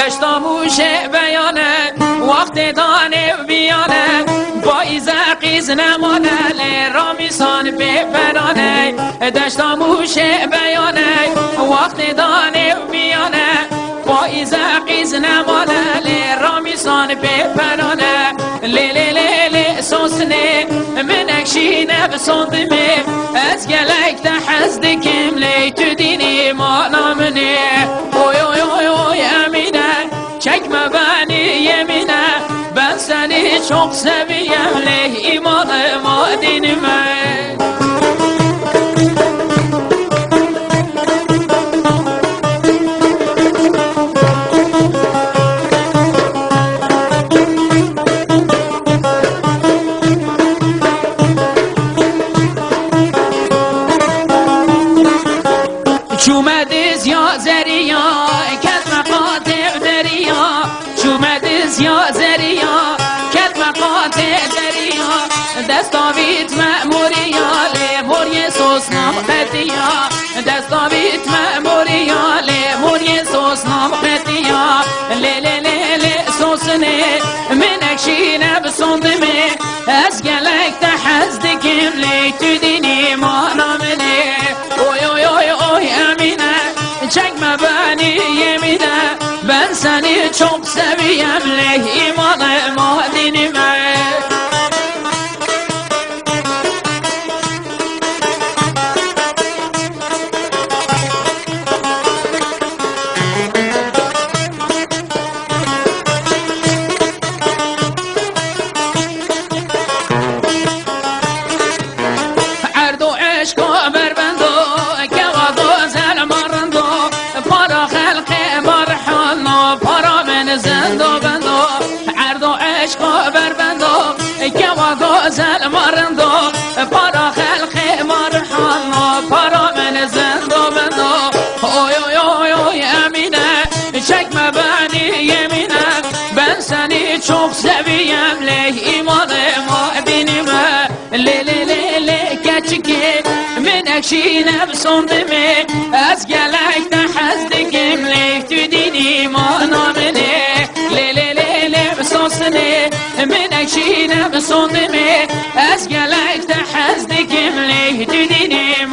دشتا موشه بیانه وقت دانه بیانه بایز قیز نمانه رامیسان بپرانه دشتا موشه بیانه وقت دانه بیانه بایز قیز نمانه رامیسان بپرانه لیلی لیلی سوسنه منکشینه بسندمه از گلک ده حزدکم لی تو دینی مانا منه اوی اوی اوی اوی امینه çekme beni yemine ben seni çok seviyorum ley imanıma dinime Çumediz ya zeriya ketme katev deriya Çumediz ya zeriya ketme katev deriya Destavit memuriya le murye sosnam khetiya Destavit memuriya le murye sosnam khetiya Le le le le sosne menekşine besondime Ez gelekte hazdikim le tüdini manamine Oy oy oy oy emine çekme beni yemine ben seni çok seviyorum leh imanıma dinime Erdo eşko berbendo kevado zel marando para halqe marhano para men zendo bendo Erdo eşko berbendo kevado zel marando para halqe marhano para men zendo bendo Oy oy oy oy emine çekme beni yemine ben seni çok seviyorum leh imanıma dinime Le le le le keçki menekşine besondime Ez gelekte hazdikim leh tüdini manamine Le le le le besosne menekşine besondime Ez gelekte hazdikim leh tüdini